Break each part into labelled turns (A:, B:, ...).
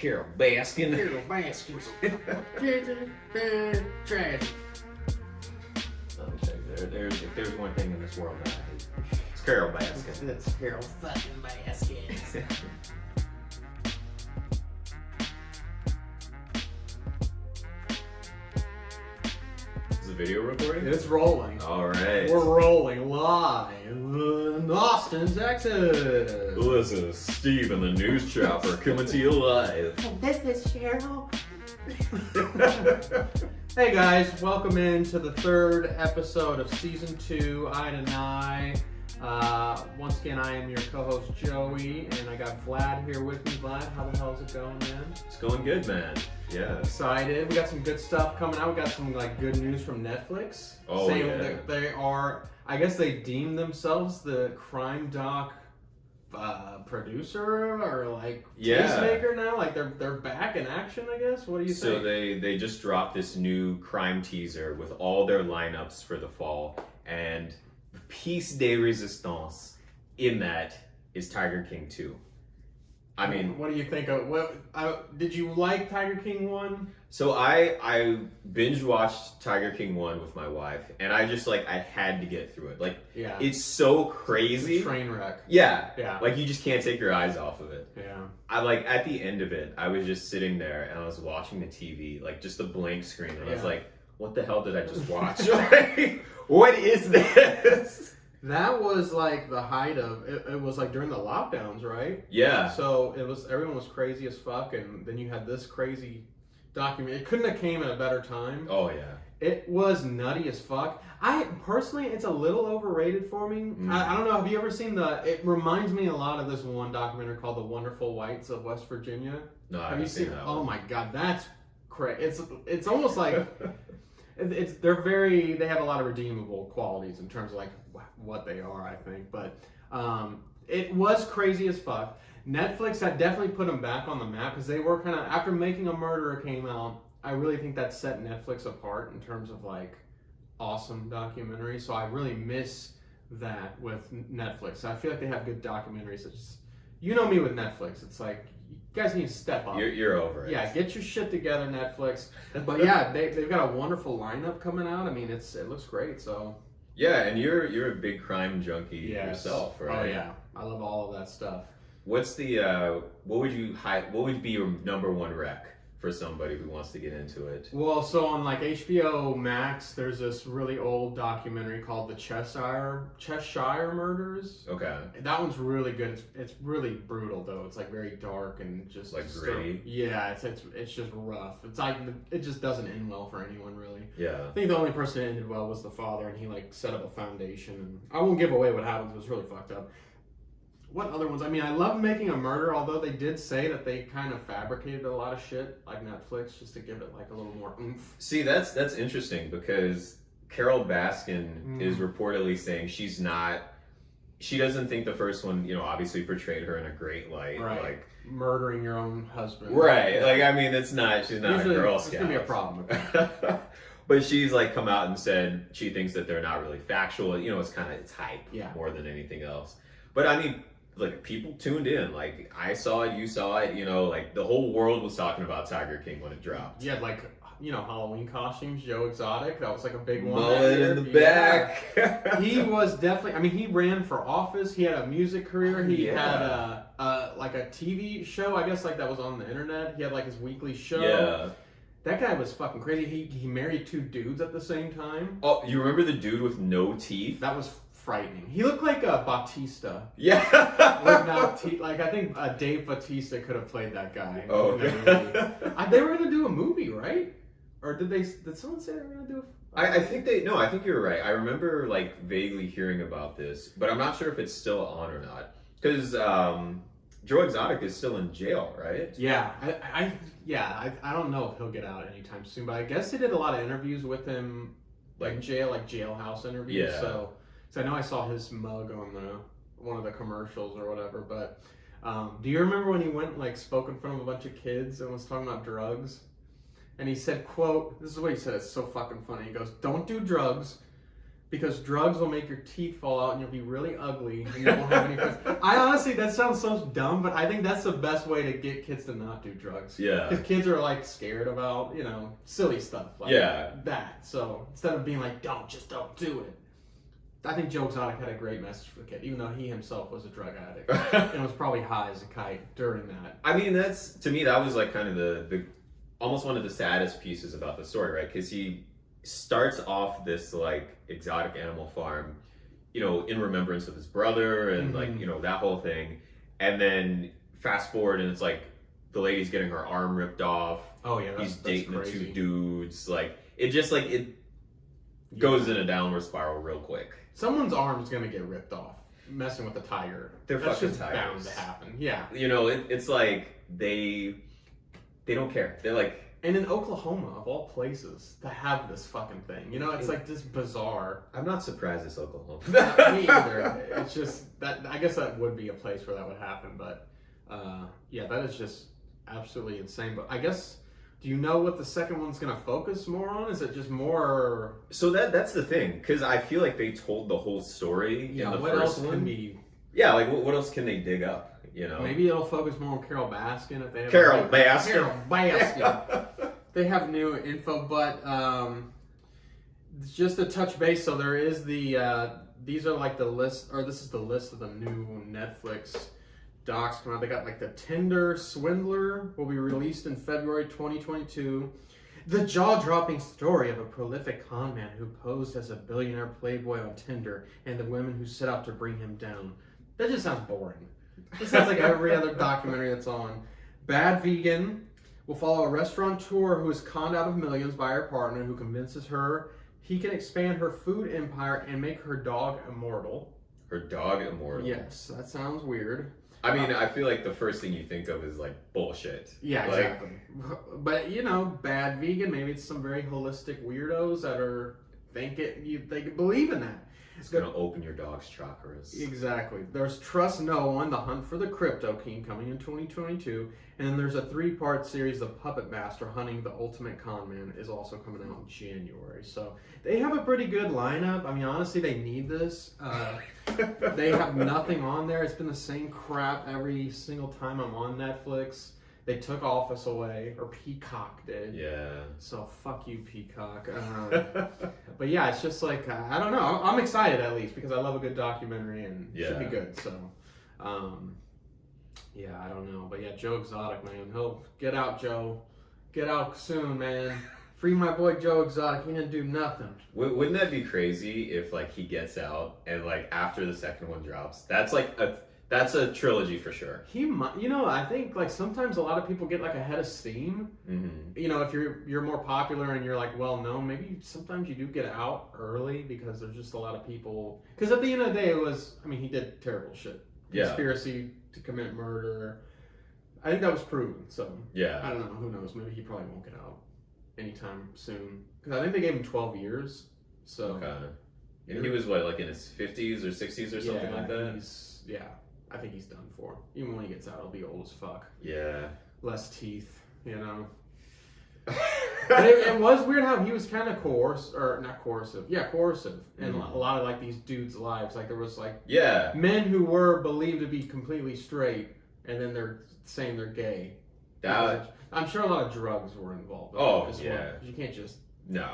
A: Carol Baskin.
B: Carol Baskin. Tragic.
A: Let me tell you, if there's one thing in this world that I hate, it's Carol Baskin.
B: It's Carol fucking Baskin.
A: Is the video recording?
B: It's rolling.
A: All right.
B: We're rolling live in Austin, Texas.
A: Listen, Steve and the News Chopper coming to you live.
B: This is Cheryl. Hey guys, welcome into the third episode of season 2, I and Nigh. Once again, I am your co-host Joey, and I got Vlad here with me. Vlad, how the hell is it going, man?
A: It's going good, man. Yeah.
B: Excited. We got some good stuff coming out. We got some good news from Netflix.
A: Oh,
B: saying
A: yeah.
B: that they are, I guess they deem themselves the crime doc producer or tastemaker now. Like they're back in action, I guess. What do you think?
A: So they just dropped this new crime teaser with all their lineups for the fall, and piece de resistance in that is Tiger King 2. I mean,
B: what do you think of did you like Tiger King 1?
A: So I binge watched Tiger King 1 with my wife, and I just I had to get through it.
B: Yeah.
A: It's so crazy.
B: It's a train wreck.
A: Yeah.
B: Yeah.
A: You just can't take your eyes off of it.
B: Yeah.
A: I at the end of it, I was just sitting there and I was watching the TV, just a blank screen, and I was like, what the hell did I just watch? What is this?
B: That was the height of it was during the lockdowns, right?
A: Yeah.
B: So everyone was crazy as fuck, and then you had this crazy document. It couldn't have came at a better time.
A: Oh yeah.
B: It was nutty as fuck. I personally, it's a little overrated for me. I don't know. Have you ever seen it reminds me a lot of this one documentary called The Wonderful Whites of West Virginia.
A: No, I
B: have you seen
A: that?
B: Oh my god, that's crazy. It's almost like they have a lot of redeemable qualities in terms of what they are, I think. But it was crazy as fuck. Netflix had definitely put them back on the map because they were kind of, after Making a Murderer came out, I really think that set Netflix apart in terms of awesome documentaries. So I really miss that with Netflix. I feel like they have good documentaries. You know me with Netflix. It's you guys need to step up.
A: You're over it.
B: Yeah, get your shit together, Netflix. But yeah, they've got a wonderful lineup coming out. I mean, it looks great. So
A: yeah, and you're a big crime junkie yourself, right?
B: Oh yeah, I love all of that stuff.
A: What's the what would be your number one rec for somebody who wants to get into it?
B: Well, so on HBO Max, there's this really old documentary called the Cheshire Murders.
A: Okay.
B: That one's really good. It's really brutal though. It's very dark and just
A: gritty.
B: Yeah, it's just rough. It's it just doesn't end well for anyone really.
A: Yeah.
B: I think the only person that ended well was the father, and he set up a foundation. And I won't give away what happens. It was really fucked up. What other ones? I mean, I love Making a Murder, although they did say that they kind of fabricated a lot of shit, like Netflix, just to give it a little more oomph.
A: See, that's interesting because Carol Baskin is reportedly saying she doesn't think the first one, obviously portrayed her in a great light.
B: Right. Murdering your own husband.
A: Right. I mean, she's not
B: Usually,
A: a Girl Scout.
B: It's going to be a problem with that.
A: But she's come out and said she thinks that they're not really factual. It's hype more than anything else. But I mean, people tuned in. I saw it, you saw it, the whole world was talking about Tiger King when it dropped.
B: Yeah, Halloween costumes, Joe Exotic, that was a big one.
A: Mullet in the back.
B: He was definitely, he ran for office, he had a music career, he had a TV show, I guess that was on the internet, he had his weekly show.
A: Yeah.
B: That guy was fucking crazy. He married 2 dudes at the same time.
A: Oh, you remember the dude with no teeth?
B: That was frightening. He looked like Batista.
A: Yeah.
B: I think Dave Batista could have played that guy.
A: Oh, okay.
B: They were gonna do a movie, right? Or did someone say they were gonna do
A: I think I think you're right. I remember vaguely hearing about this, but I'm not sure if it's still on or not. Because Joe Exotic is still in jail, right?
B: Yeah. I don't know if he'll get out anytime soon, but I guess they did a lot of interviews with him in jail, jailhouse interviews.
A: Yeah.
B: So I know I saw his mug on one of the commercials or whatever, but do you remember when he went spoke in front of a bunch of kids and was talking about drugs? And he said, quote, this is what he said, it's so fucking funny. He goes, "Don't do drugs. because drugs will make your teeth fall out and you'll be really ugly and you won't have any friends. I honestly, that sounds so dumb, but I think that's the best way to get kids to not do drugs.
A: Yeah.
B: Because kids are like scared about, silly stuff like that. So instead of being like, just don't do it. I think Joe Exotic had a great message for the kid, even though he himself was a drug addict and was probably high as a kite during that.
A: I mean, to me, that was like kind of the almost one of the saddest pieces about the story, right? Because he starts off this like exotic animal farm, in remembrance of his brother and like, that whole thing. And then fast forward and it's like the lady's getting her arm ripped off.
B: Oh yeah,
A: he's dating the two dudes. Like it just like it goes in a downward spiral real quick.
B: Someone's arm's gonna get ripped off messing with the tiger.
A: They're
B: That's
A: fucking
B: just
A: tigers.
B: bound to happen. Yeah.
A: It's like they don't care. They're like,
B: and in Oklahoma of all places to have this fucking thing, it's like just bizarre.
A: I'm not surprised it's Oklahoma.
B: Me either. It's just that I guess that would be a place where that would happen, but that is just absolutely insane. But I guess. Do you know what the second one's going to focus more on? Is it just more...
A: So that's the thing, because I feel like they told the whole story in the first one.
B: Can be...
A: Yeah, like what else can they dig up,
B: Maybe it'll focus more on Carol Baskin if they have...
A: Carol Baskin.
B: Carol Baskin. They have new info, but just to touch base, so there is the... these are like the list, or this is the list of the new Netflix... docs come out. They got like the Tinder Swindler will be released in February 2022. The jaw-dropping story of a prolific con man who posed as a billionaire playboy on Tinder and the women who set out to bring him down. That just sounds boring. It sounds like every other documentary that's on. Bad Vegan will follow a restaurateur who is conned out of millions by her partner who convinces her he can expand her food empire and make her dog immortal.
A: Her dog immortal?
B: Yes, that sounds weird.
A: I mean, I feel like the first thing you think of is like bullshit.
B: Yeah, exactly. But Bad Vegan, maybe it's some very holistic weirdos that they believe in that.
A: It's gonna open your dog's chakras.
B: Exactly. There's Trust No One, The Hunt for the Crypto King, coming in 2022, and then there's a 3-part series, The Puppet Master, Hunting the Ultimate Con Man, is also coming out in January. So they have a pretty good lineup. I mean, honestly, they need this. They have nothing on there. It's been the same crap every single time I'm on Netflix. They took Office away, or Peacock did.
A: Yeah.
B: So fuck you, Peacock. But yeah, it's just like, I don't know. I'm excited at least because I love a good documentary and it should be good. So, yeah, I don't know. But yeah, Joe Exotic, man. He'll get out, Joe. Get out soon, man. Free my boy Joe Exotic. He didn't do nothing.
A: Wouldn't that be crazy if like he gets out and like after the second one drops? That's a trilogy for sure.
B: He might, I think like sometimes a lot of people get like ahead of steam. Mm-hmm. If you're more popular and you're like well known, maybe sometimes you do get out early because there's just a lot of people. Because at the end of the day, he did terrible shit. Conspiracy to commit murder. I think that was proven. So
A: yeah,
B: I don't know. Who knows? Maybe he probably won't get out anytime soon. Because I think they gave him 12 years. So
A: okay. And he was like in his 50s or 60s or something like that.
B: I think he's done for. Even when he gets out, he'll be old as fuck.
A: Yeah.
B: Less teeth, But it was weird how he was kind of coercive. Yeah, coercive. And a lot of like these dudes' lives. Like there was like men who were believed to be completely straight, and then they're saying they're gay. I'm sure a lot of drugs were involved.
A: Oh,
B: as
A: yeah.
B: well. You can't just...
A: No,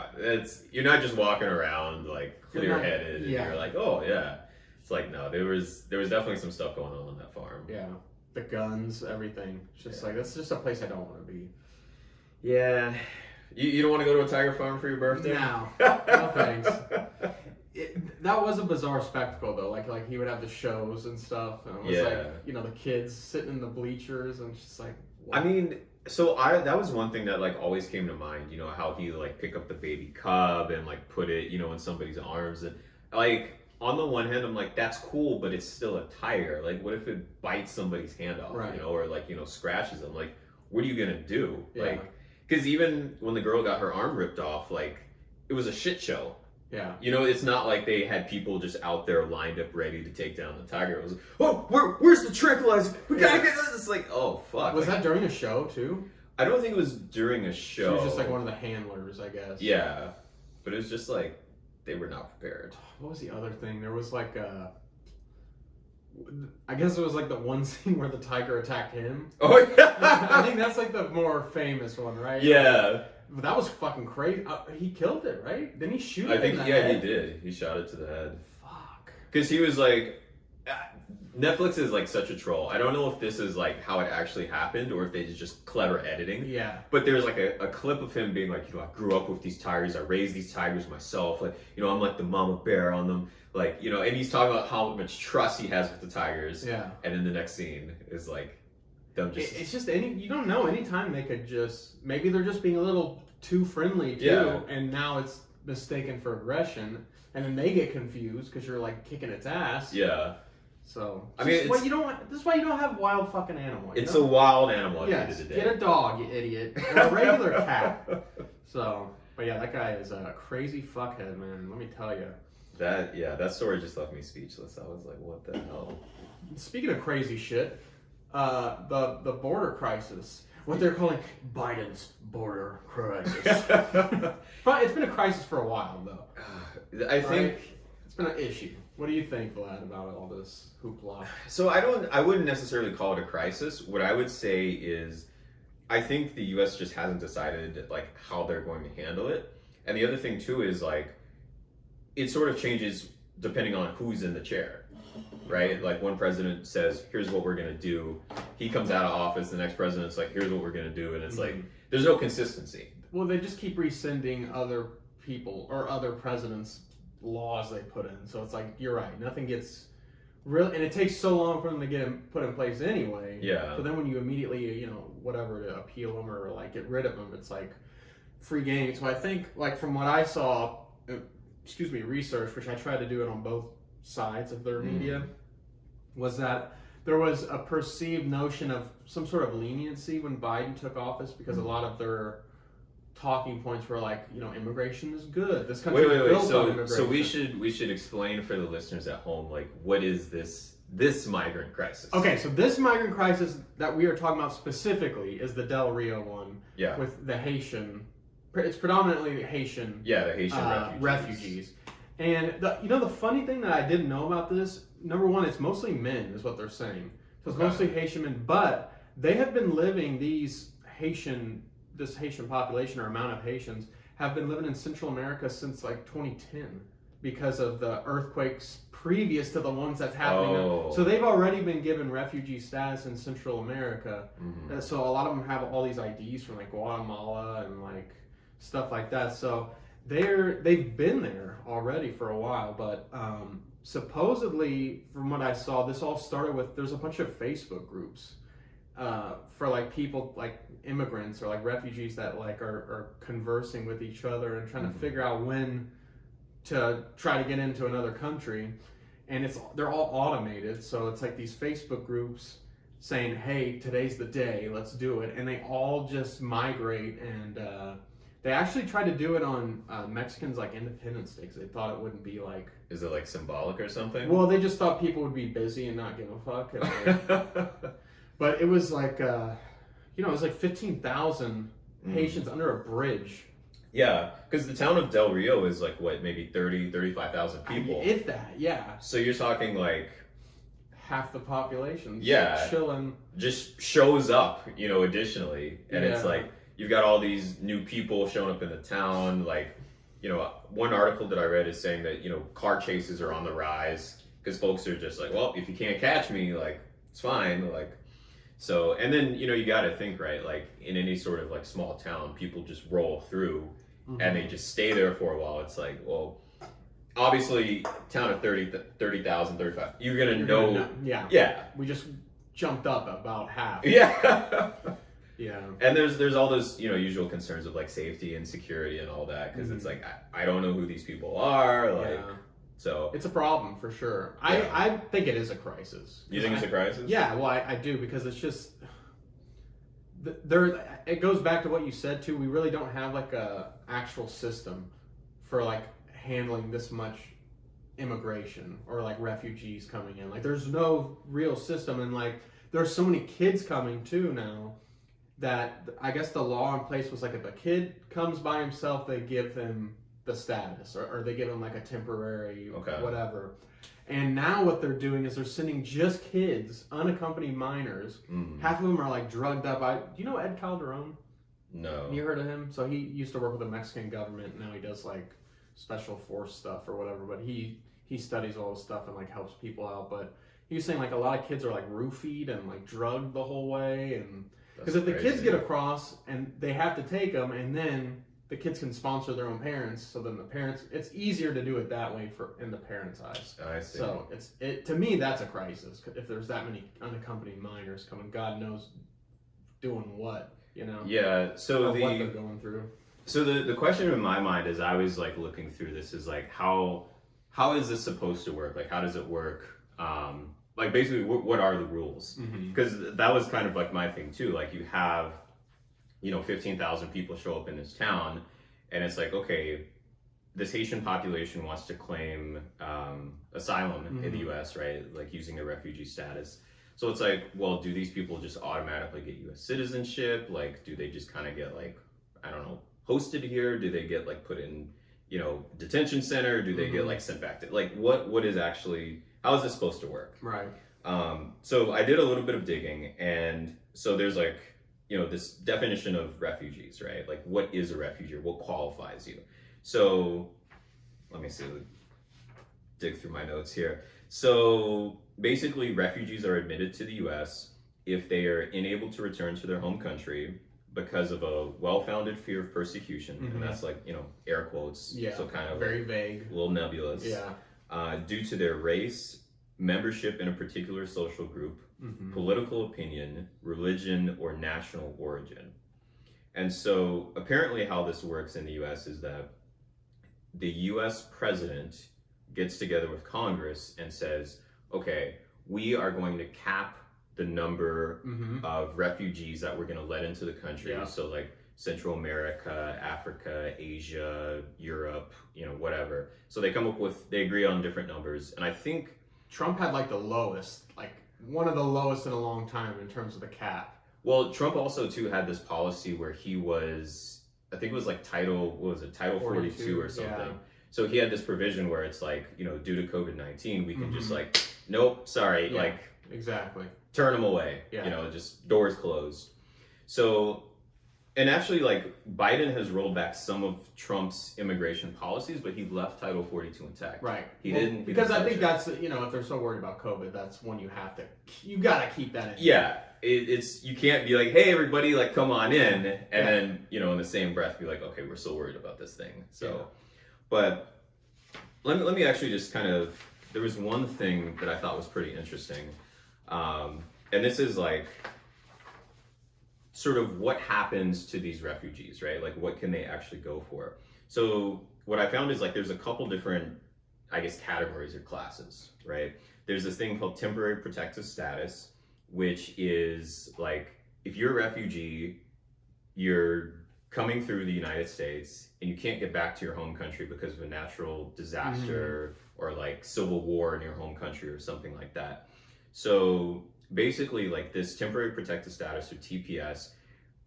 A: you're not just walking around like clear-headed and you're like, oh, yeah. It's like, no, there was definitely some stuff going on that farm.
B: Yeah. The guns, everything. It's just like, that's just a place I don't want to be.
A: Yeah. You don't want to go to a tiger farm for your birthday?
B: No. No thanks. That was a bizarre spectacle, though. Like he would have the shows and stuff. And it was like, the kids sitting in the bleachers and it's just like... What?
A: I mean... So that was one thing that like always came to mind, how he like pick up the baby cub and like put it, in somebody's arms and like on the one hand I'm like that's cool, but it's still a tiger. Like what if it bites somebody's hand off,
B: right.
A: Or like scratches them? Like what are you gonna do?
B: Yeah.
A: Like because even when the girl got her arm ripped off, like it was a shit show.
B: Yeah.
A: It's not like they had people just out there lined up ready to take down the tiger. It was, where's the tranquilizer? We gotta get this. It's like, oh, fuck.
B: Was that during a show, too?
A: I don't think it was during a show.
B: She was just like one of the handlers, I guess.
A: Yeah. But it was just like, they were not prepared.
B: What was the other thing? There was like I guess it was like the one scene where the tiger attacked him.
A: Oh yeah.
B: I think that's like the more famous one, right?
A: Yeah.
B: But that was fucking crazy. He killed it, right? Didn't he shoot it?
A: I think
B: in the
A: he
B: head?
A: did. He shot it to the head.
B: Fuck.
A: Because he was like, Netflix is like such a troll. I don't know if this is like how it actually happened or if they just clever editing.
B: Yeah.
A: But there's like a clip of him being like, I grew up with these tigers. I raised these tigers myself. Like, I'm like the mama bear on them. Like, and he's talking about how much trust he has with the tigers.
B: Yeah.
A: And then the next scene is like them just.
B: It's just you don't know. Anytime they could maybe they're just being a little too friendly too,
A: Yeah.
B: and now it's mistaken for aggression, and then they get confused because you're like kicking its ass.
A: Yeah.
B: So
A: I mean,
B: this is why you don't have wild fucking animals.
A: It's a wild animal at the end of the day.
B: Get a dog, you idiot, or a regular cat. So, but yeah, that guy is a crazy fuckhead, man. Let me tell you.
A: That story just left me speechless. I was like, what the hell?
B: Speaking of crazy shit, the border crisis, what they're calling Biden's border crisis. But it's been a crisis for a while, though.
A: I think
B: it's been an issue. What do you think, Vlad, about all this hoopla?
A: So I wouldn't necessarily call it a crisis. What I would say is, I think the U.S. just hasn't decided like how they're going to handle it. And the other thing too is like, it sort of changes depending on who's in the chair, right? Like one president says, here's what we're going to do. He comes out of office. The next president's like, here's what we're going to do. And it's like, there's no consistency.
B: Well, they just keep rescinding other people or other presidents' laws they put in. So it's like, you're right. Nothing gets really, and it takes so long for them to get them put in place anyway.
A: Yeah.
B: So then when you immediately, whatever, to appeal them or like get rid of them, it's like free game. So I think like from what I saw, research, which I tried to do it on both sides of their media, was that there was a perceived notion of some sort of leniency when Biden took office because a lot of their talking points were like, immigration is good. This country is built on immigration.
A: So we should explain for the listeners at home, like, what is this migrant crisis?
B: Okay, so this migrant crisis that we are talking about specifically is the Del Rio one.
A: Yeah.
B: With the Haitian. It's predominantly Haitian.
A: Yeah, the Haitian
B: refugees. And the funny thing that I didn't know about this, number one, it's mostly men, is what they're saying. So it's mostly Haitian men, but they have been living this Haitian population or amount of Haitians have been living in Central America since like 2010 because of the earthquakes previous to the ones that's happening now. So they've already been given refugee status in Central America. So a lot of them have all these IDs from like Guatemala and like stuff like that. So they've been there already for a while, but supposedly from what I saw, this all started with, there's a bunch of Facebook groups for like people like immigrants or like refugees that like are conversing with each other and trying to figure out when to try to get into another country. And they're all automated, so it's like these Facebook groups saying, hey, today's the day, let's do it. And they all just migrate, and they actually tried to do it on Mexicans like Independence Day because they thought it wouldn't be like...
A: Is it like symbolic or something?
B: Well, they just thought people would be busy and not give a fuck. And, like, but it was like, it was like 15,000 Haitians under a bridge.
A: Yeah, because the town of Del Rio is like, what, maybe 35,000 people?
B: If that, yeah.
A: So you're talking like...
B: half the population.
A: Yeah.
B: Chilling.
A: Just shows up, additionally. And it's like, you've got all these new people showing up in the town. Like, one article that I read is saying that, car chases are on the rise because folks are just like, well, if you can't catch me, like, it's fine. Like, so, and then, you got to think, right? Like, in any sort of like small town, people just roll through and they just stay there for a while. It's like, well, obviously, town of 30,000, 35, you're going to know. Yeah.
B: We just jumped up about half.
A: Yeah.
B: Yeah.
A: And there's all those, usual concerns of like safety and security and all that. Because it's like, I don't know who these people are. Like, so.
B: It's a problem for sure.
A: Yeah.
B: I think it is a crisis.
A: You think it's a crisis?
B: Yeah, well, I do, because it's just, it goes back to what you said too. We really don't have like a actual system for like handling this much immigration or like refugees coming in. Like there's no real system, and like there's so many kids coming too now that I guess the law in place was like if a kid comes by himself, they give him the status, or they give them like a temporary
A: Okay.
B: whatever. And now what they're doing is they're sending just kids, unaccompanied minors. Half of them are like drugged up. Do you know Ed Calderon?
A: No.
B: You heard of him? So he used to work with the Mexican government. Now he does like special force stuff or whatever. But he studies all this stuff and like helps people out. But he was saying like a lot of kids are like roofied and like drugged the whole way. And because if the kids get across and they have to take them, and then the kids can sponsor their own parents, so then the parents, it's easier to do it that way in the parents' eyes.
A: I see.
B: So to me, that's a crisis. If there's that many unaccompanied minors coming, God knows doing what, you know?
A: Yeah. So
B: what they're going through.
A: So the question in my mind as I was like looking through this is like how is this supposed to work? Like how does it work? Like basically what are the rules? Because that was kind of like my thing too. Like you have 15,000 people show up in this town, and it's like, okay, this Haitian population wants to claim asylum in the U.S., right? Like using their refugee status. So it's like, well, do these people just automatically get U.S. citizenship? Like, do they just kind of get like, I don't know, hosted here? Do they get like put in, detention center? Do they get like sent back to, like, what is actually, how is this supposed to work?
B: Right.
A: So I did a little bit of digging, and so there's like, this definition of refugees, right? Like, what is a refugee? What qualifies you? So, let me see, dig through my notes here. So, basically, refugees are admitted to the U.S. if they are unable to return to their home country because of a well-founded fear of persecution, and that's like, air quotes, so kind of
B: very vague,
A: a little nebulous.
B: Yeah.
A: Due to their race, membership in a particular social group, political opinion, religion, or national origin. And so apparently how this works in the US is that the US president gets together with Congress and says, okay, we are going to cap the number of refugees that we're going to let into the country.
B: Yeah.
A: So like Central America, Africa, Asia, Europe, whatever. So they agree on different numbers. And I think
B: Trump had like the lowest, like one of the lowest in a long time in terms of the cap.
A: Well, Trump also too had this policy where he was, I think it was like Title 42 or something. Yeah. So he had this provision where it's like, due to COVID-19, we can just like, nope, sorry, like
B: exactly
A: turn them away. Just doors closed. So, and actually, like, Biden has rolled back some of Trump's immigration policies, but he left Title 42 intact.
B: Right.
A: He didn't.
B: Because I think that's, if they're so worried about COVID, that's one you got to keep that in.
A: Yeah. It's you can't be like, hey, everybody, like, come on in. And then, in the same breath, be like, okay, we're still worried about this thing. So, but let me actually just kind of, there was one thing that I thought was pretty interesting. And this is like, sort of what happens to these refugees, right? Like, what can they actually go for? So what I found is like, there's a couple different, I guess, categories or classes, right? There's this thing called temporary protective status, which is like, if you're a refugee, you're coming through the United States and you can't get back to your home country because of a natural disaster or like civil war in your home country or something like that. So basically, like, this temporary protected status, or TPS,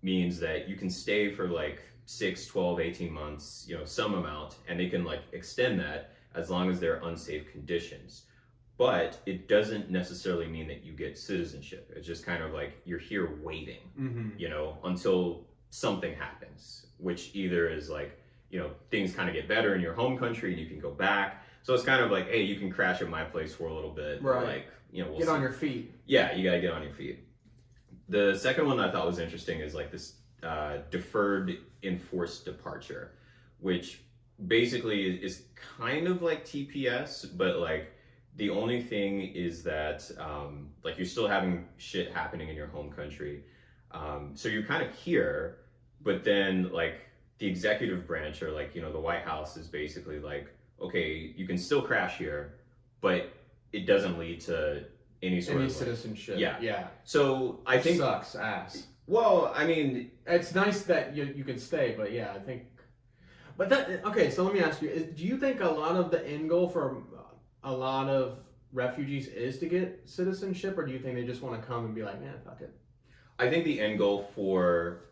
A: means that you can stay for like 6, 12, 18 months, some amount, and they can like extend that as long as they're unsafe conditions. But it doesn't necessarily mean that you get citizenship. It's just kind of like you're here waiting, until something happens, which either is like, things kind of get better in your home country and you can go back. So it's kind of like, hey, you can crash at my place for a little bit.
B: Right.
A: Like, we'll
B: get
A: see.
B: On your feet.
A: Yeah, you gotta get on your feet. The second one I thought was interesting is like this deferred enforced departure, which basically is kind of like TPS, but like the only thing is that like you're still having shit happening in your home country. So you're kind of here, but then like the executive branch or like, the White House is basically like, okay, you can still crash here, but it doesn't lead to any sort of
B: citizenship.
A: Yeah.
B: Yeah.
A: So I think
B: sucks ass.
A: Well, I mean,
B: it's nice that you can stay, but yeah, I think. But okay. So let me ask you: do you think a lot of the end goal for a lot of refugees is to get citizenship, or do you think they just want to come and be like, man, fuck it?
A: I think the end goal for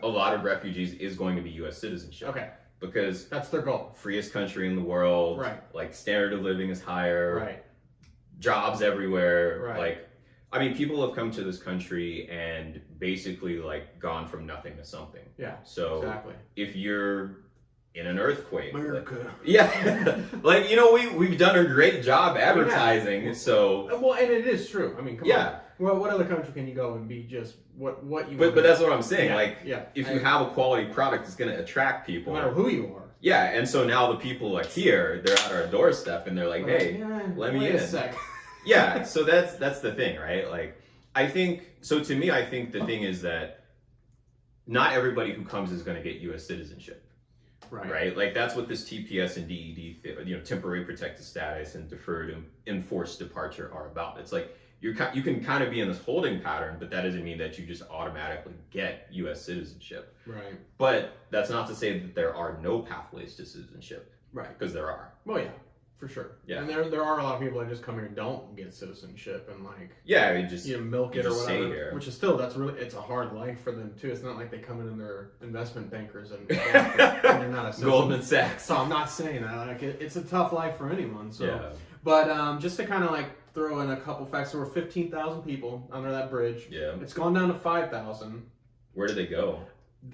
A: a lot of refugees is going to be U.S. citizenship.
B: Okay.
A: because
B: that's their goal.
A: Freest country in the world.
B: Right.
A: Like standard of living is higher.
B: Right.
A: Jobs everywhere.
B: Right.
A: Like, I mean, people have come to this country and basically like gone from nothing to something.
B: Yeah.
A: So
B: exactly.
A: if you're in an earthquake,
B: America.
A: like, yeah, like we've done a great job advertising. So
B: well, and it is true. I mean, come on. Well, what other country can you go and be just what you?
A: But that's what I'm saying.
B: Yeah.
A: Like, if you have a quality product, it's going to attract people,
B: no matter who you are.
A: Yeah, and so now the people like here, they're at our doorstep, and they're like, "Hey, let me in."
B: A sec.
A: Yeah, so that's the thing, right? Like, I think so. To me, I think the thing is that not everybody who comes is going to get U.S. citizenship. Right. Like that's what this TPS and DED, temporary protected status and deferred and enforced departure are about. It's like you can kind of be in this holding pattern, but that doesn't mean that you just automatically get U.S. citizenship.
B: Right.
A: But that's not to say that there are no pathways to citizenship.
B: Right.
A: Because there are.
B: Well, yeah. For sure.
A: Yeah.
B: And there are a lot of people that just come here and don't get citizenship and
A: just
B: milk it or whatever.
A: Here.
B: Which is still it's a hard life for them too. It's not like they come in and they're investment bankers and they're not a citizen.
A: Goldman Sachs.
B: So I'm not saying that. Like it's a tough life for anyone. So
A: yeah.
B: But just to kind of throw in a couple facts, there were 15,000 people under that bridge.
A: Yeah.
B: It's gone down to 5,000.
A: Where did they go?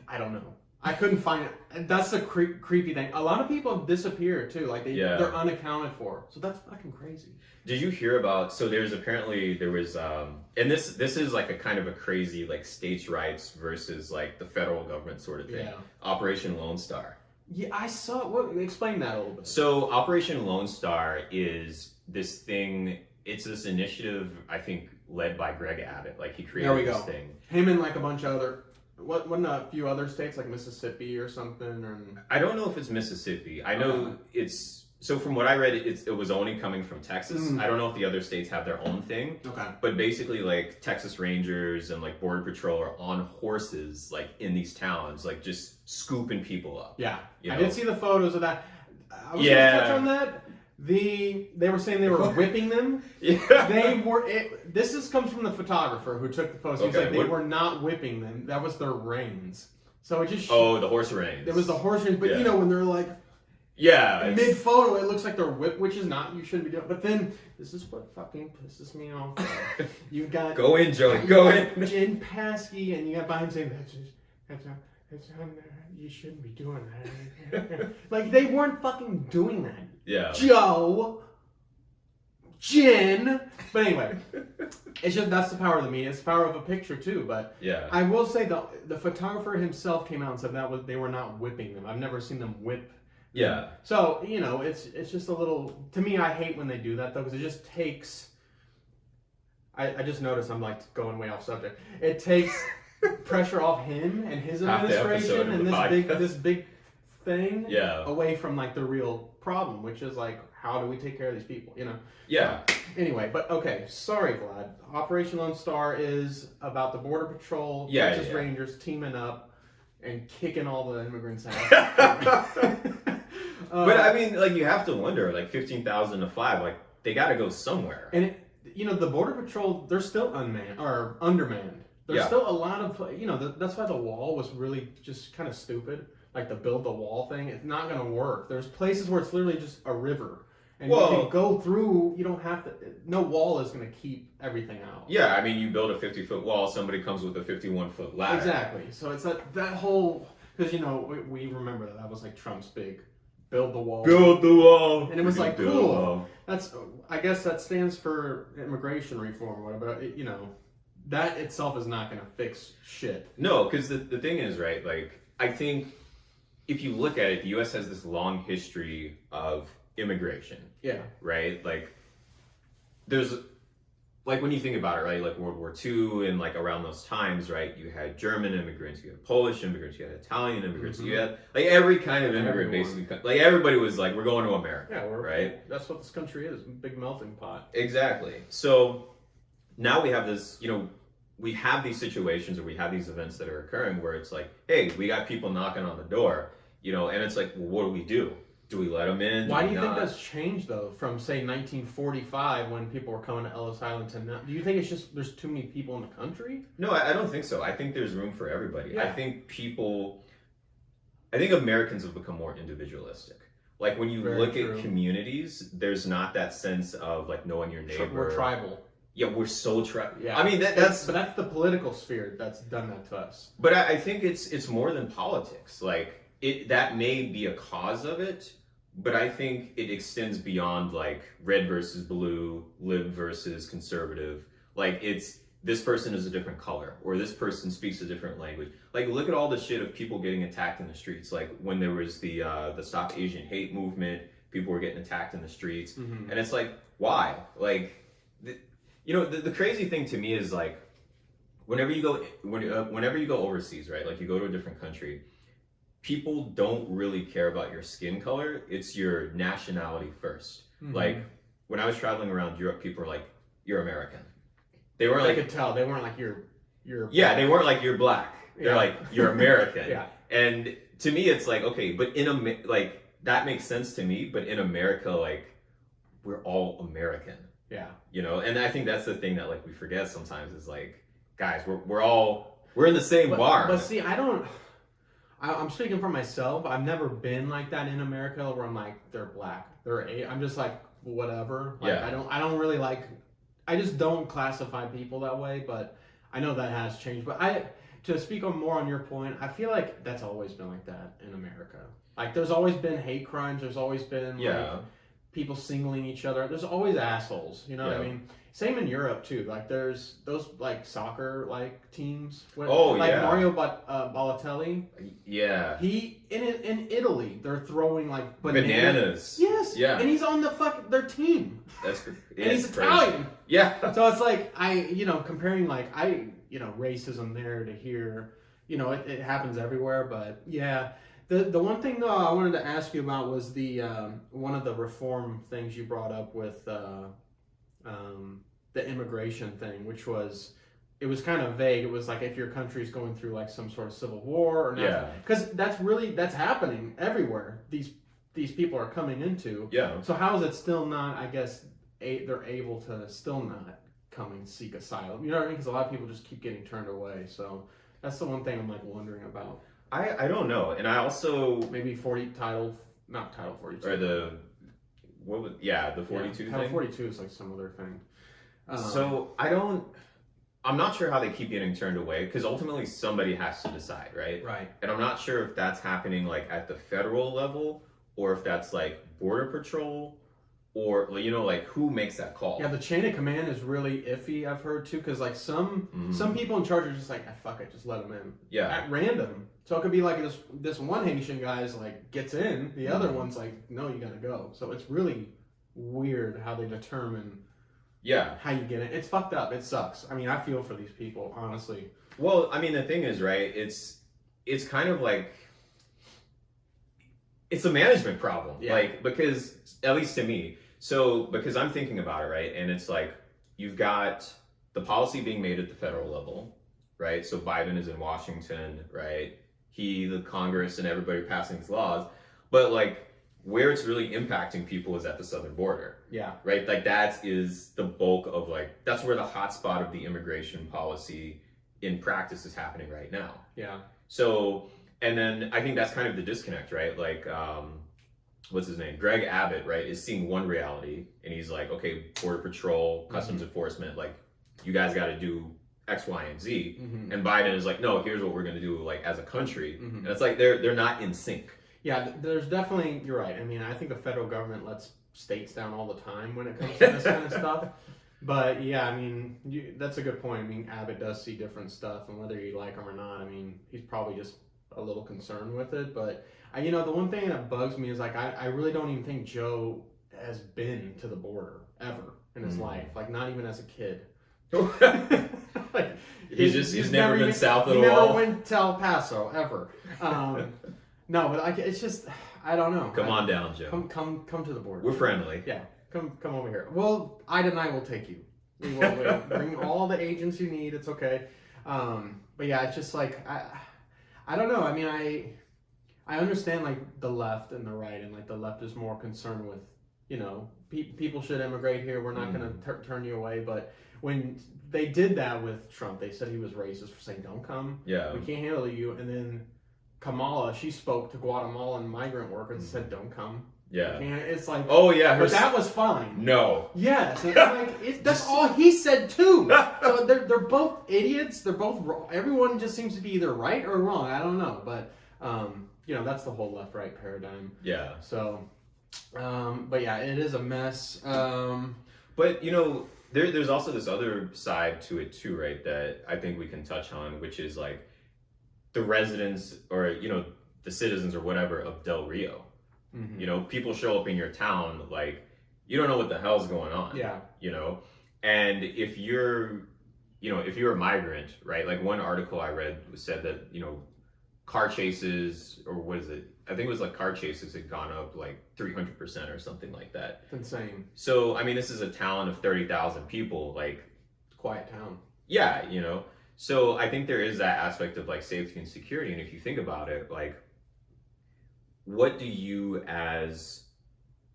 B: I don't know. I couldn't find it. And that's the creepy thing. A lot of people disappear too. Like they're unaccounted for. So that's fucking crazy.
A: Did you hear about? So there was, and this is like a kind of a crazy like states' rights versus like the federal government sort of thing.
B: Yeah.
A: Operation Lone Star.
B: Yeah, I saw. Explain that a little bit.
A: So Operation Lone Star is this thing. It's this initiative, I think, led by Greg Abbott. Like he created this thing.
B: Him and like a bunch of other. Wasn't a few other states like Mississippi or something? Or
A: I don't know if it's Mississippi. I know it's so. From what I read, it was only coming from Texas. I don't know if the other states have their own thing.
B: Okay.
A: But basically, like Texas Rangers and like Border Patrol are on horses, like in these towns, like just scooping people up.
B: Yeah, I did see the photos of that. I was gonna touch on that. They were saying they were whipping them.
A: Yeah.
B: They were. This comes from the photographer who took the photos. He said they were not whipping them. That was their reins. So it just.
A: Oh, the horse reins.
B: It was the horse reins, but when they're like.
A: Yeah.
B: Mid photo, it looks like they're whipped, which is not. You shouldn't be doing. But then this is what fucking pisses me off. You got.
A: Go in, Joey. Go in.
B: Jen Paskey, and you got behind saying that's you shouldn't be doing that. Like they weren't fucking doing that.
A: Yeah.
B: Joe. Jen. But anyway, it's just that's the power of the media. It's the power of a picture too. But
A: yeah,
B: I will say the photographer himself came out and said they were not whipping them. I've never seen them whip.
A: Yeah.
B: So it's just a little. To me, I hate when they do that though because it just takes. I just noticed I'm like going way off subject. It takes pressure off him and his administration and this big thing away from like the real problem, which is like how do we take care of these people,
A: Yeah.
B: Anyway, but okay, sorry Vlad. Operation Lone Star is about the Border Patrol, Texas Rangers teaming up and kicking all the immigrants out.
A: But I mean, like you have to wonder, like 15,000 to 5, like they got to go somewhere.
B: And the Border Patrol, they're still unmanned or undermanned. There's still a lot of, that's why the wall was really just kind of stupid. Like the build the wall thing, it's not going to work. There's places where it's literally just a river. And you can go through, you don't have to, no wall is going to keep everything out.
A: Yeah, I mean, you build a 50-foot wall, somebody comes with a 51-foot ladder.
B: Exactly. So it's that whole, because, we remember that was like Trump's big, build the wall.
A: Build the wall.
B: And it was like, cool. I guess that stands for immigration reform or whatever, that itself is not going to fix shit.
A: No, because the thing is, right, like, I think if you look at it, the U.S. has this long history of immigration.
B: Yeah.
A: Right? Like, there's, like, when you think about it, right, like World War II and, like, around those times, right, you had German immigrants, you had Polish immigrants, you had Italian immigrants, you had, like, every kind of immigrant, basically. Like, everybody was like, we're going to America.
B: Yeah,
A: right?
B: That's what this country is, a big melting pot.
A: Exactly. So, now we have this, we have these situations or we have these events that are occurring where it's like, hey, we got people knocking on the door, and it's like, well, what do we do? Do we let them in?
B: Why do you think that's changed, though, from, say, 1945 when people were coming to Ellis Island to now? Do you think it's just there's too many people in the country?
A: No, I don't think so. I think there's room for everybody.
B: Yeah.
A: I think people... I think Americans have become more individualistic. Like when you look at communities, there's not that sense of like knowing your neighbor.
B: We're tribal.
A: Yeah, we're so tribal.
B: Yeah.
A: I mean that's
B: but that's the political sphere that's done that to us.
A: But I think it's more than politics. Like that may be a cause of it, but I think it extends beyond like red versus blue, lib versus conservative. Like it's this person is a different color, or this person speaks a different language. Like look at all the shit of people getting attacked in the streets. Like when there was the Stop Asian Hate movement, people were getting attacked in the streets, and it's like why? Like the crazy thing to me is like whenever you go overseas, right? Like you go to a different country, people don't really care about your skin color. It's your nationality first. Like when I was traveling around Europe, people were like, "You're American." They weren't like,
B: could tell. They weren't like you're.
A: Yeah, they weren't like you're black. They're like you're American.
B: Yeah.
A: And to me, it's like okay, but like that makes sense to me. But in America, like we're all American.
B: Yeah.
A: And I think that's the thing that like we forget sometimes is like, guys, we're in the same bar.
B: But see, I'm speaking for myself. I've never been like that in America where I'm like they're black. I'm just like whatever. Like,
A: yeah.
B: I don't really like. I just don't classify people that way, but I know that has changed. But to speak more on your point, I feel like that's always been like that in America. Like there's always been hate crimes. There's always been like people singling each other. There's always assholes. You know what I mean? Same in Europe too. Like there's those like soccer like teams. Mario Balotelli.
A: Yeah.
B: He in Italy they're throwing like
A: bananas.
B: Yes.
A: Yeah.
B: And he's on their team.
A: That's
B: and he's Italian.
A: Yeah.
B: So it's like comparing like racism there to here. It happens everywhere, but yeah. The one thing though I wanted to ask you about was the one of the reform things you brought up with the immigration thing, which was it was kind of vague. It was like if your country's going through like some sort of civil war or not, because that's happening everywhere. These people are coming into.
A: Yeah.
B: So how is it still not? I guess they're able to still not come and seek asylum. You know what I mean? Because a lot of people just keep getting turned away. So that's the one thing I'm like wondering about.
A: I don't know, and I also
B: maybe not Title 42
A: or the 42 thing.
B: Title 42 is like some other thing.
A: So I'm not sure how they keep getting turned away because ultimately somebody has to decide, right?
B: Right.
A: And I'm not sure if that's happening like at the federal level or if that's like Border Patrol or like who makes that call.
B: Yeah, the chain of command is really iffy. I've heard too because like some people in charge are just like fuck it, just let them in.
A: Yeah.
B: At random. So it could be like this one Haitian guy is like gets in, the other one's like no, you gotta go. So it's really weird how they determine.
A: Yeah.
B: How you get it. It's fucked up. It sucks. I mean, I feel for these people, honestly.
A: Well, I mean, the thing is, right, it's kind of like, it's a management problem.
B: Yeah.
A: Like, because, at least to me, because I'm thinking about it, right, and it's like, you've got the policy being made at the federal level, right? So Biden is in Washington, right? The Congress and everybody passing these laws. But, like, where it's really impacting people is at the southern border.
B: Yeah.
A: Right? Like that is the bulk of that's where the hot spot of the immigration policy in practice is happening right now.
B: Yeah.
A: So, and then I think that's kind of the disconnect, right? Like, what's his name? Greg Abbott, right, is seeing one reality and he's like, okay, Border Patrol, Customs Enforcement, like you guys got to do X, Y, and Z. And Biden is like, no, here's what we're going to do like as a country. And it's like, they're not in sync.
B: Yeah, there's definitely, you're right. I mean, I think the federal government lets states down all the time when it comes to this kind of stuff. But yeah, I mean, that's a good point. I mean, Abbott does see different stuff, and whether you like him or not, I mean, he's probably just a little concerned with it. But, the one thing that bugs me is like, I really don't even think Joe has been to the border ever in his life. Like, not even as a kid.
A: Like, he's never been south at all.
B: He never went to El Paso, ever. No, but it's just I don't know.
A: Come on down, Joe.
B: Come to the border.
A: We're friendly.
B: Yeah, come over here. Well, Ida and I will take you. We will bring all the agents you need. It's okay. But yeah, it's just like I don't know. I mean, I understand like the left and the right, and like the left is more concerned with people should immigrate here. We're not going to turn you away. But when they did that with Trump, they said he was racist for saying don't come.
A: Yeah,
B: we can't handle you, and then Kamala, she spoke to Guatemalan migrant workers and said, "Don't come."
A: Yeah.
B: And it's like,
A: oh yeah,
B: but that was fine.
A: No.
B: Yes, that's all he said too. So they're both idiots. They're both wrong. Everyone just seems to be either right or wrong. I don't know, but that's the whole left-right paradigm.
A: Yeah.
B: So, but yeah, it is a mess.
A: But there's also this other side to it too, right? That I think we can touch on, which is like the residents or the citizens or whatever of Del Rio. Mm-hmm. People show up in your town, like, you don't know what the hell's going on.
B: Yeah.
A: And if you're a migrant, right? Like one article I read said that, car chases, or what is it? I think it was like car chases had gone up like 300% or something like that.
B: It's insane.
A: So, I mean, this is a town of 30,000 people, like.
B: Quiet town.
A: Yeah, So I think there is that aspect of like safety and security. And if you think about it, like, what do you as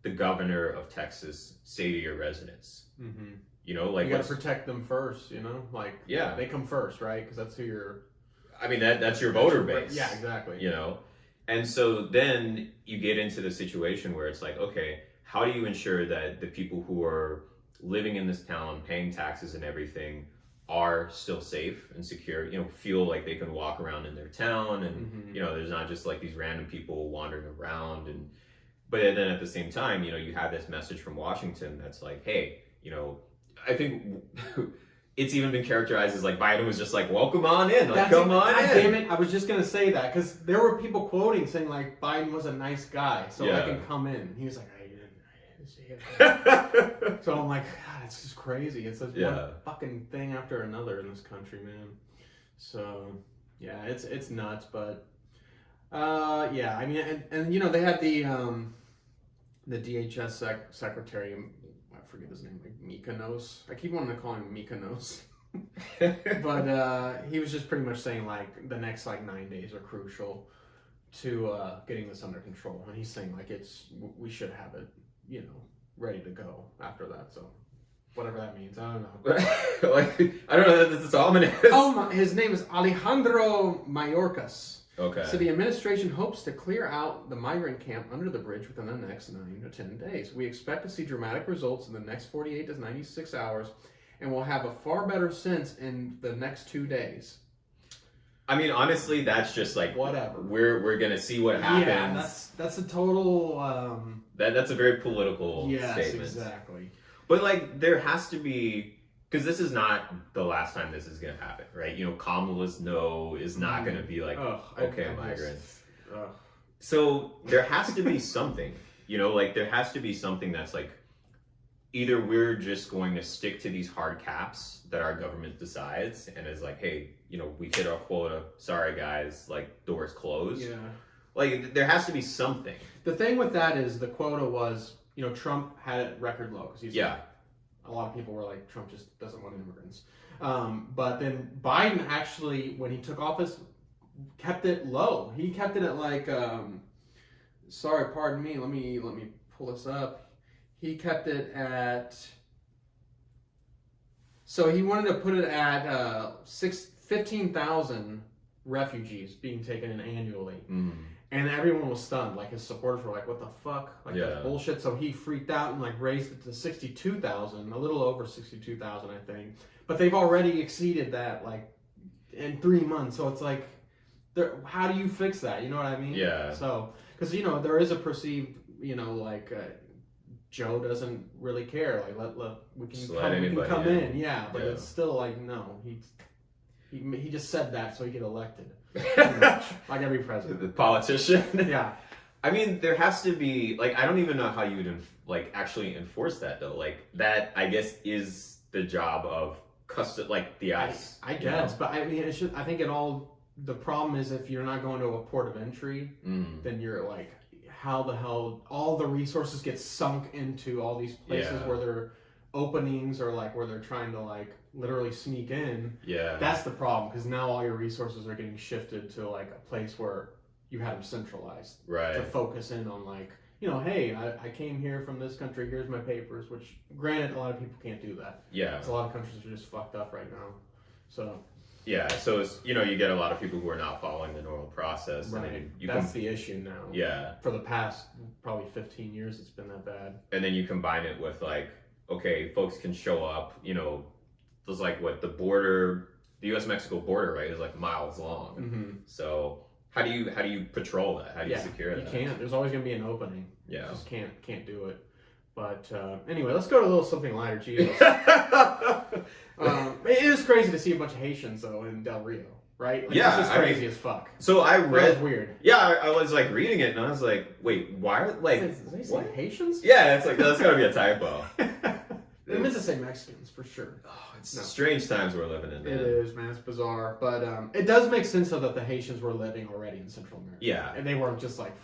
A: the governor of Texas say to your residents?
B: Mm-hmm.
A: Like,
B: you got to protect them first, like,
A: yeah,
B: they come first, right? Because that's who you're.
A: I mean, that's your voter base.
B: Yeah, exactly.
A: And so then you get into the situation where it's like, okay, how do you ensure that the people who are living in this town, paying taxes and everything, are still safe and secure, feel like they can walk around in their town and, there's not just like these random people wandering around. But then at the same time, you have this message from Washington that's like, hey, I think it's even been characterized as like Biden was just like, welcome on in, like, come on in.
B: Damn it, I was just going to say that because there were people quoting saying like Biden was a nice guy, so I can come in. He was like, I didn't see it. So I'm like, God, it's just crazy. It's just one fucking thing after another in this country, man. So yeah, it's nuts, but yeah, I mean, and they had the DHS secretary. I forget his name, like Mykonos. I keep wanting to call him Mykonos. But he was just pretty much saying like the next like 9 days are crucial to getting this under control. And he's saying like we should have it, ready to go after that. So whatever that means, I don't know.
A: I don't know, this is ominous.
B: Oh, his name is Alejandro Mayorkas.
A: Okay.
B: So the administration hopes to clear out the migrant camp under the bridge within the next 9 to 10 days. We expect to see dramatic results in the next 48 to 96 hours, and we'll have a far better sense in the next 2 days.
A: I mean, honestly, that's just like
B: whatever.
A: We're gonna see what happens.
B: Yeah, that's a total.
A: That's a very political statement.
B: Yes, exactly.
A: But like, there has to be. Because this is not the last time this is going to happen, right? Kamala's no is not going to be like, migrants. So there has to be something, there has to be something that's like, either we're just going to stick to these hard caps that our government decides and is like, hey, we hit our quota. Sorry, guys, like, doors closed.
B: Yeah.
A: Like, there has to be something.
B: The thing with that is the quota was, Trump had it record low because he's like, a lot of people were like, Trump just doesn't want immigrants. But then Biden actually, when he took office, kept it low. He kept it at like, sorry, pardon me. Let me pull this up. He kept it at. So he wanted to put it at 15,000 refugees being taken in annually. Mm. And everyone was stunned. Like, his supporters were like, what the fuck? Like, that's bullshit. So he freaked out and, like, raised it to 62,000, a little over 62,000, I think. But they've already exceeded that, like, in 3 months. So it's like, how do you fix that? You know what I mean?
A: Yeah.
B: So, because, there is a perceived, Joe doesn't really care. Like, we can come in. Yeah, but it's still like, no. He just said that so he get elected. Like every president.
A: The politician.
B: Yeah.
A: I mean, there has to be, like, I don't even know how you would actually enforce that, though. Like, that, I guess, is the job of the ICE.
B: I guess, but I mean, I think the problem is if you're not going to a port of entry, then you're like, how the hell, all the resources get sunk into all these places where they're openings or like where they're trying to like literally sneak in.
A: Yeah.
B: That's the problem, because now all your resources are getting shifted to like a place where you had them centralized.
A: Right.
B: To focus in on like, hey, I came here from this country, here's my papers, which granted a lot of people can't do that.
A: Yeah.
B: A lot of countries are just fucked up right now. So
A: Yeah, so it's, you get a lot of people who are not following the normal process.
B: Right.
A: And
B: That's the issue now.
A: Yeah.
B: For the past probably 15 years, it's been that bad.
A: And then you combine it with like, okay, folks can show up, there's like the U.S.-Mexico border, right, is like miles long.
B: Mm-hmm.
A: So how do you patrol that? How do you secure that?
B: You can't. There's always going to be an opening.
A: Yeah.
B: You just can't do it. But anyway, let's go to a little something lighter, Jesus. It is crazy to see a bunch of Haitians, though, in Del Rio, right? Like,
A: yeah.
B: This is crazy as fuck.
A: So I read...
B: That was weird.
A: Yeah, I was like reading it, and I was like, wait, why are, like...
B: Did they say Haitians?
A: Yeah, it's like, that's gotta be a typo.
B: They meant to say Mexicans, for sure.
A: Oh, it's strange times we're living in, man.
B: It is, man. It's bizarre. But it does make sense, though, that the Haitians were living already in Central America.
A: Yeah.
B: And they weren't just, like,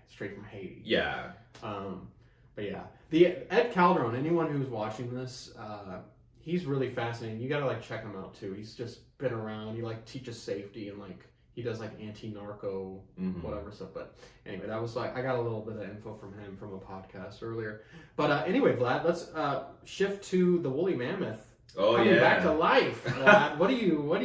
B: straight from Haiti.
A: Yeah.
B: But yeah. Ed Calderon, anyone who's watching this, he's really fascinating. You gotta, like, check him out, too. He's just been around. He, like, teaches safety and, like, he does, like, anti-narco, whatever stuff. But anyway, that was, like, I got a little bit of info from him from a podcast earlier. But anyway, Vlad, let's shift to the woolly mammoth.
A: Oh,
B: coming back to life, Vlad. What do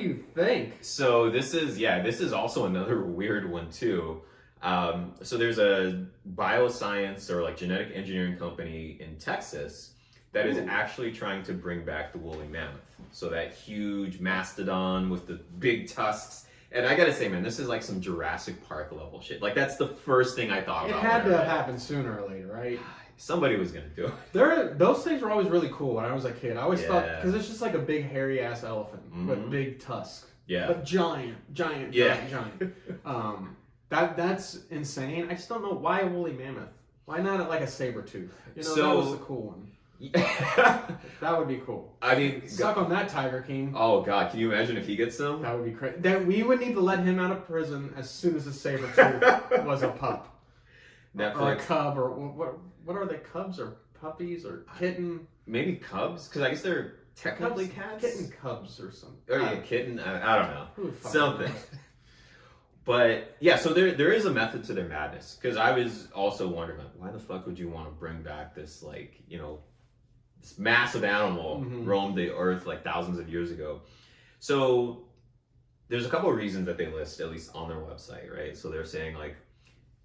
B: you think?
A: So this is also another weird one, too. So there's a bioscience or like genetic engineering company in Texas that is actually trying to bring back the woolly mammoth. So that huge mastodon with the big tusks. And I gotta say, man, this is like some Jurassic Park level shit. Like, that's the first thing I thought about.
B: It had to happen sooner or later, right?
A: Somebody was gonna do it.
B: Those things were always really cool when I was a kid. I always thought, because it's just like a big hairy ass elephant with big tusks.
A: Yeah.
B: But giant. That's insane. I just don't know why a woolly mammoth. Why not like a saber tooth? That was the cool one. That would be cool.
A: I mean,
B: suck on that, Tiger King.
A: Oh God, can you imagine if he gets some?
B: That would be crazy. We would need to let him out of prison as soon as the saber tooth was a pup, or a cub, or what are they? Cubs or puppies or kitten?
A: Maybe cubs, because I guess they're technically cats.
B: Kitten cubs or something.
A: Oh yeah, kitten. I don't know. Something. But yeah, so there is a method to their madness, because I was also wondering, like, why the fuck would you want to bring back this, like, this massive animal roamed the earth like thousands of years ago? So there's a couple of reasons that they list, at least on their website, right? So they're saying, like,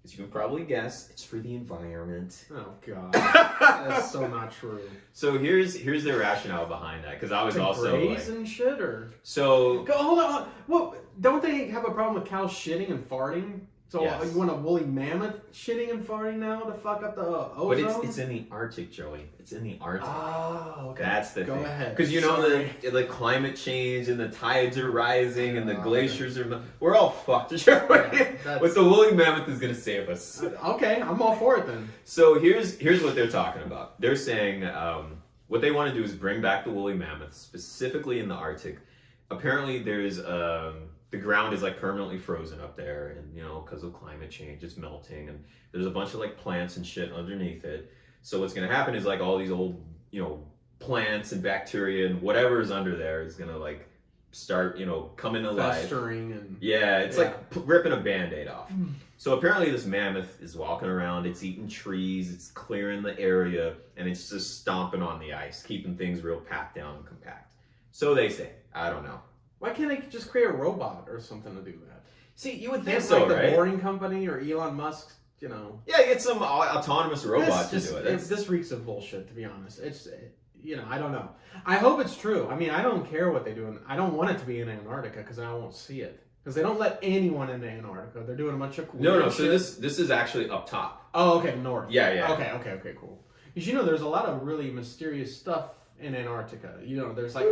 A: as you can probably guess, it's for the environment.
B: Oh God, that's so not true.
A: So here's their rationale behind that, because I was also
B: graze and shit, or
A: so.
B: Hold on, well, don't they have a problem with cows shitting and farting? So
A: yes.
B: You want a woolly mammoth shitting and farting now to fuck up the ozone?
A: But it's in the Arctic, Joey. It's in the Arctic.
B: Oh, okay.
A: That's the thing.
B: Go ahead.
A: Because the climate change and the tides are rising and the glaciers are... We're all fucked, Joey. Yeah, but the woolly mammoth is going to save us.
B: Okay, I'm all for it then.
A: So here's what they're talking about. They're saying what they want to do is bring back the woolly mammoth, specifically in the Arctic. Apparently there's... the ground is like permanently frozen up there, and because of climate change, it's melting, and there's a bunch of like plants and shit underneath it. So what's going to happen is like all these old plants and bacteria and whatever is under there is going to like start coming to life.
B: Festering and
A: it's like ripping a band-aid off. So apparently this mammoth is walking around, it's eating trees, it's clearing the area, and it's just stomping on the ice, keeping things real packed down and compact. So they say. I don't know.
B: Why can't they just create a robot or something to do that?
A: See, you would think so,
B: like
A: right?
B: The Boring Company or Elon Musk,
A: Yeah, get some autonomous robot to do it.
B: This reeks of bullshit, to be honest. It's, I don't know. I hope it's true. I mean, I don't care what they do. I don't want it to be in Antarctica because I won't see it. Because they don't let anyone into Antarctica. They're doing a bunch of
A: No. So this is actually up top.
B: Oh, okay, north.
A: Yeah.
B: Okay, cool. Because there's a lot of really mysterious stuff in Antarctica. There's like...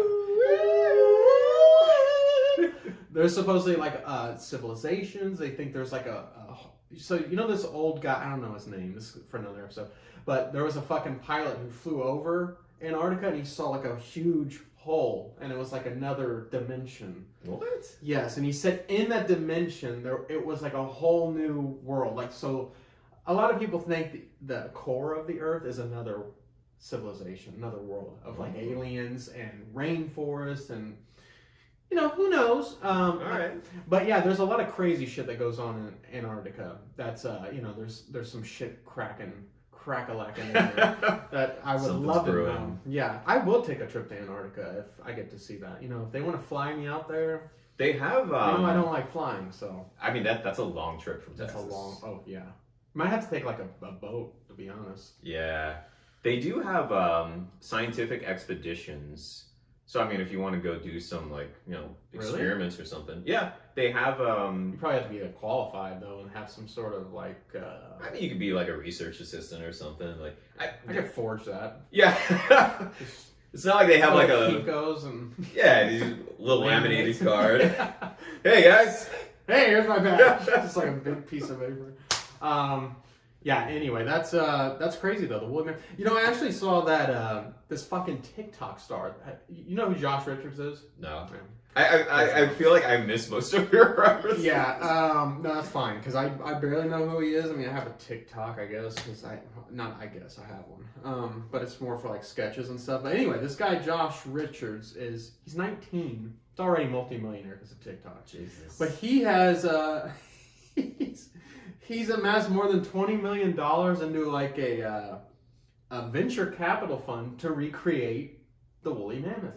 B: There's supposedly like civilizations. They think there's like so this old guy, I don't know his name, this is for another episode, but there was a fucking pilot who flew over Antarctica and he saw like a huge hole and it was like another dimension.
A: What?
B: Yes, and he said in that dimension it was like a whole new world. Like, so a lot of people think the core of the earth is another civilization, another world of like aliens and rainforests and who knows?
A: All right.
B: But yeah, there's a lot of crazy shit that goes on in Antarctica. That's there's some shit crack-a-lacking in there that I would love to know. Yeah, I will take a trip to Antarctica if I get to see that. If they want to fly me out there,
A: They have.
B: I don't like flying, so.
A: I mean that's a long trip from Texas.
B: That's a long. Oh yeah. Might have to take like a boat, to be honest.
A: Yeah, they do have scientific expeditions. So I mean, if you want to go do some like experiments or something, yeah, they have.
B: You probably have to be qualified though, and have some sort of like.
A: I mean, you could be like a research assistant or something. Like
B: I could forge that.
A: Yeah. It's not like they have like a
B: Kikos and
A: these little laminated card. Hey guys.
B: Hey, here's my badge. Just like a big piece of paper. Yeah. Anyway, that's crazy though. The woolly mammoth. I actually saw that this fucking TikTok star. You know who Josh Richards is?
A: No. I feel like I missed most of your references.
B: Yeah. No, that's fine because I barely know who he is. I mean, I have a TikTok, I guess, because I have one. But it's more for like sketches and stuff. But anyway, this guy Josh Richards he's 19. He's already multimillionaire because of TikTok.
A: Jesus.
B: But he has he's amassed more than $20 million into like a venture capital fund to recreate the woolly mammoth.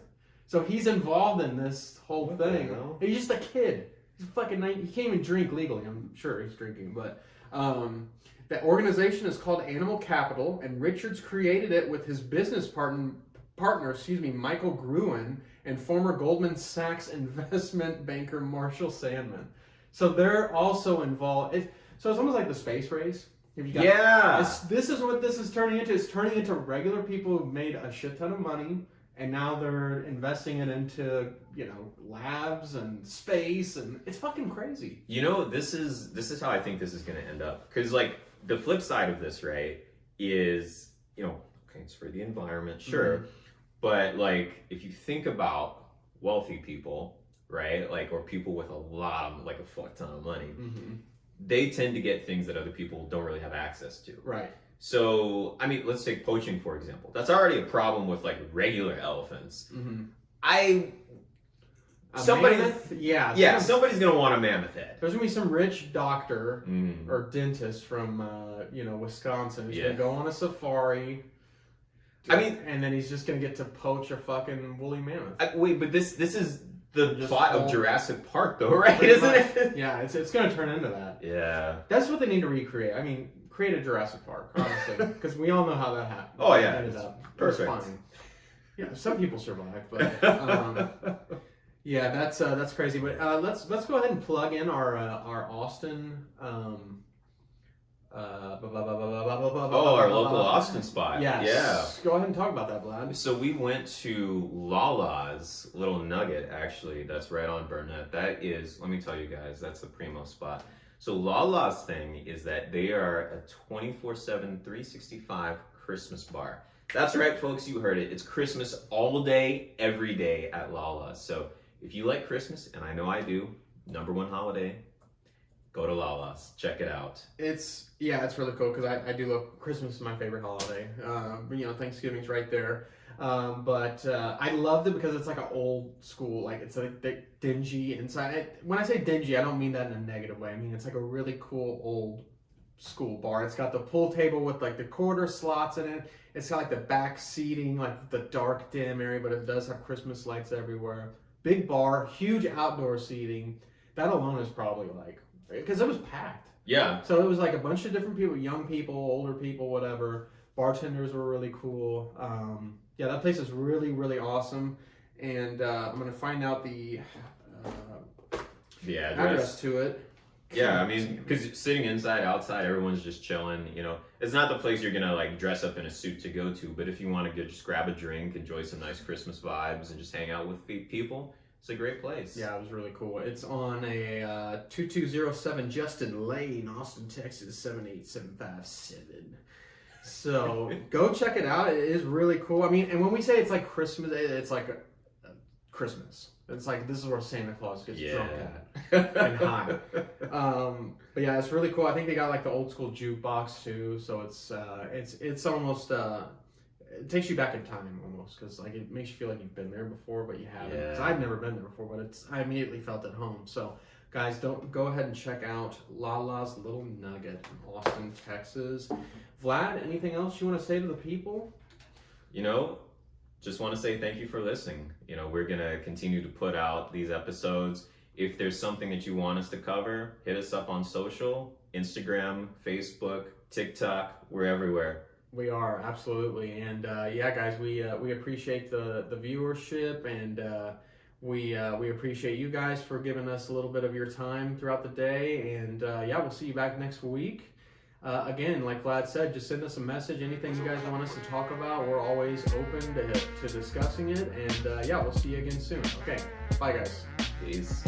B: So he's involved in this whole thing. He's just a kid. He's fucking 19. He can't even drink legally. I'm sure he's drinking, but the organization is called Animal Capital, and Richards created it with his business partner, Michael Gruen, and former Goldman Sachs investment banker Marshall Sandman. So they're also involved. So it's almost like the space race. This is what this is turning into. It's turning into regular people who've made a shit ton of money, and now they're investing it into labs and space, and it's fucking crazy.
A: This is how I think this is going to end up. Because like the flip side of this, right, is it's for the environment, sure, mm-hmm. But like if you think about wealthy people, right, like or people with a fuck ton of money. Mm-hmm. They tend to get things that other people don't really have access to.
B: Right.
A: So, I mean, let's take poaching, for example. That's already a problem with, like, regular elephants. Mm-hmm.
B: Mammoth? Yeah.
A: Somebody's going to want a mammoth head.
B: There's going to be some rich doctor or dentist from, Wisconsin who's going to go on a safari. And then he's just going to get to poach a fucking woolly mammoth.
A: Wait, but this is the plot of Jurassic Park, though, right? Isn't it?
B: Yeah, it's going to turn into that.
A: Yeah.
B: That's what they need to recreate. I mean, create a Jurassic Park, honestly, because we all know how that happened.
A: Oh yeah,
B: ended up
A: perfect.
B: Fine. Yeah, some people survive, but yeah, that's crazy. But let's go ahead and plug in our Austin.
A: Our local Austin spot.
B: Yes.
A: Yeah.
B: Go ahead and talk about that, Vlad.
A: So we went to Lala's Little Nugget, actually. That's right on Burnett. That is, let me tell you guys, that's the primo spot. So Lala's thing is that they are a 24/7, 365 Christmas bar. That's right, folks, you heard it. It's Christmas all day, every day at Lala's. So if you like Christmas, and I know I do, #1 holiday, go to Lala's. Check it out.
B: It's really cool because I do love Christmas is my favorite holiday. Thanksgiving's right there. But I loved it because it's like an old school, like it's like dingy inside. When I say dingy, I don't mean that in a negative way. I mean it's like a really cool old school bar. It's got the pool table with like the quarter slots in it. It's got like the back seating, like the dark dim area, but it does have Christmas lights everywhere. Big bar, huge outdoor seating. That alone is probably like, because it was packed.
A: Yeah.
B: So it was like a bunch of different people, young people, older people, whatever. Bartenders were really cool. Yeah, that place is really, really awesome. And I'm going to find out the address to it.
A: Yeah, I mean, because sitting inside, outside, everyone's just chilling, It's not the place you're going to, like, dress up in a suit to go to, but if you want to just grab a drink, enjoy some nice Christmas vibes, and just hang out with people, it's a great place.
B: Yeah, it was really cool. It's on a 2207 Justin Lane, Austin, Texas, 78757. So go check it out. It is really cool. I mean, and when we say it's like Christmas, it's like a Christmas. It's like this is where Santa Claus gets drunk at and high. But yeah, it's really cool. I think they got like the old school jukebox too. So it's almost it takes you back in time almost because like it makes you feel like you've been there before, but you haven't. Because I've never been there before, but I immediately felt at home. So guys, don't go ahead and check out Lala's Little Nugget in Austin, Texas. Vlad, anything else you want to say to the people?
A: Just want to say thank you for listening. We're going to continue to put out these episodes. If there's something that you want us to cover, hit us up on social, Instagram, Facebook, TikTok. We're everywhere.
B: We are, absolutely. And yeah, guys, we appreciate the viewership, and we appreciate you guys for giving us a little bit of your time throughout the day. And yeah, we'll see you back next week. Again, like Vlad said, just send us a message. Anything you guys want us to talk about, we're always open to discussing it. And yeah, we'll see you again soon. Okay, bye guys.
A: Peace.